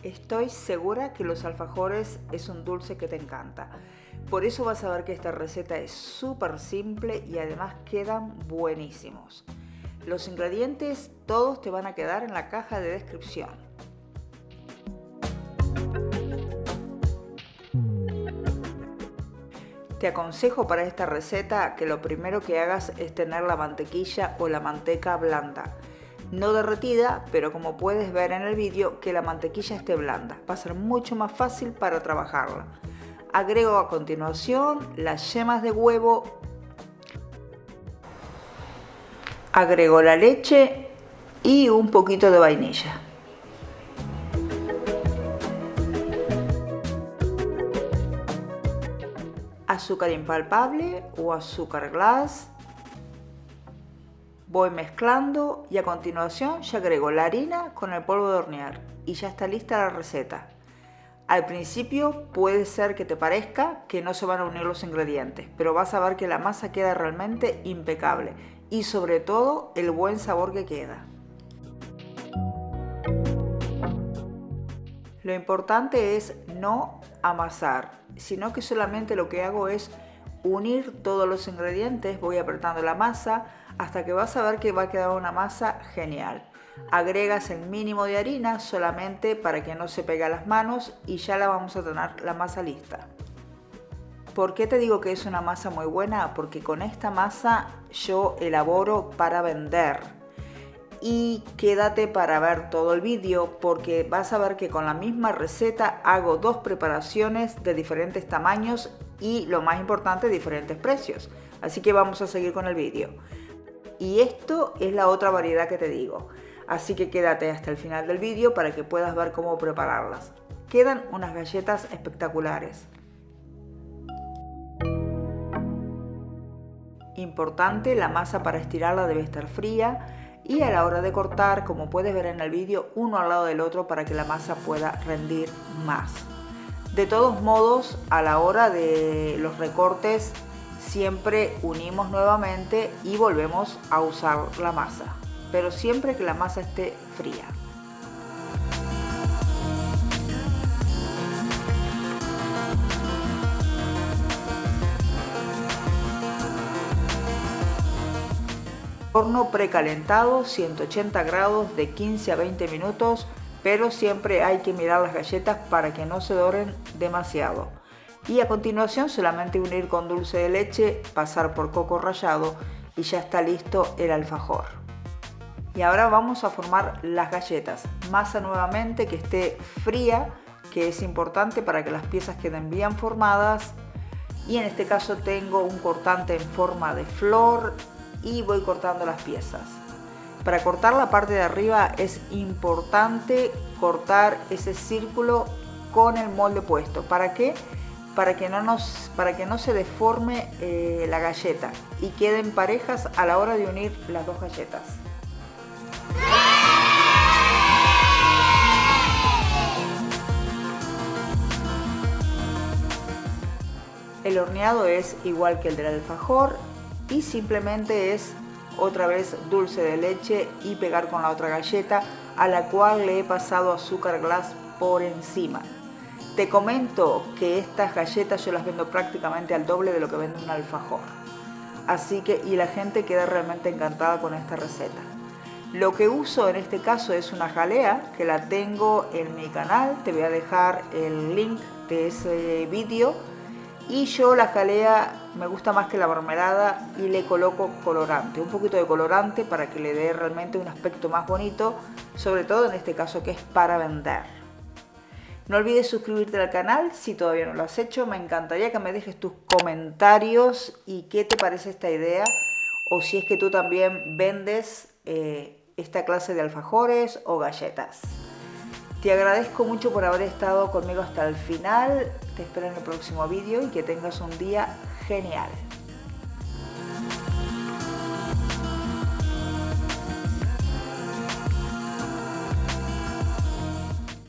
Estoy segura que los alfajores es un dulce que te encanta. Por eso vas a ver que esta receta es súper simple y además quedan buenísimos. Los ingredientes todos te van a quedar en la caja de descripción. Te aconsejo para esta receta que lo primero que hagas es tener la mantequilla o la manteca blanda. No derretida, pero como puedes ver en el vídeo, que la mantequilla esté blanda. Va a ser mucho más fácil para trabajarla. Agrego a continuación las yemas de huevo. Agrego la leche y un poquito de vainilla. Azúcar impalpable o azúcar glass. Voy mezclando y a continuación ya agrego la harina con el polvo de hornear y ya está lista la receta. Al principio puede ser que te parezca que no se van a unir los ingredientes, pero vas a ver que la masa queda realmente impecable y sobre todo el buen sabor que queda. Lo importante es no amasar, sino que solamente lo que hago es unir todos los ingredientes, voy apretando la masa hasta que vas a ver que va a quedar una masa genial. Agregas el mínimo de harina solamente para que no se pegue a las manos y ya la vamos a tener la masa lista. ¿Por qué te digo que es una masa muy buena? Porque con esta masa yo elaboro para vender. Y quédate para ver todo el vídeo porque vas a ver que con la misma receta hago dos preparaciones de diferentes tamaños y lo más importante, diferentes precios. Así que vamos a seguir con el vídeo. Y esto es la otra variedad que te digo. Así que quédate hasta el final del vídeo para que puedas ver cómo prepararlas. Quedan unas galletas espectaculares. Importante, la masa para estirarla debe estar fría y a la hora de cortar, como puedes ver en el vídeo, uno al lado del otro para que la masa pueda rendir más. De todos modos, a la hora de los recortes siempre unimos nuevamente y volvemos a usar la masa, pero siempre que la masa esté fría. Horno precalentado, 180 grados de 15 a 20 minutos, pero siempre hay que mirar las galletas para que no se doren demasiado. Y a continuación solamente unir con dulce de leche, pasar por coco rallado y ya está listo el alfajor. Y ahora vamos a formar las galletas. Masa nuevamente que esté fría, que es importante para que las piezas queden bien formadas. Y en este caso tengo un cortante en forma de flor y voy cortando las piezas. Para cortar la parte de arriba es importante cortar ese círculo con el molde puesto. ¿Para qué? Para que no se deforme la galleta y queden parejas a la hora de unir las dos galletas. El horneado es igual que el del alfajor y simplemente es otra vez dulce de leche y pegar con la otra galleta a la cual le he pasado azúcar glass por encima. Te comento que estas galletas yo las vendo prácticamente al doble de lo que vende un alfajor. Así que, y la gente queda realmente encantada con esta receta. Lo que uso en este caso es una jalea que la tengo en mi canal. Te voy a dejar el link de ese vídeo. Y yo la jalea me gusta más que la mermelada y le coloco colorante, un poquito de colorante para que le dé realmente un aspecto más bonito, sobre todo en este caso que es para vender. No olvides suscribirte al canal si todavía no lo has hecho. Me encantaría que me dejes tus comentarios y qué te parece esta idea. O si es que tú también vendes esta clase de alfajores o galletas. Te agradezco mucho por haber estado conmigo hasta el final. Te espero en el próximo vídeo y que tengas un día genial.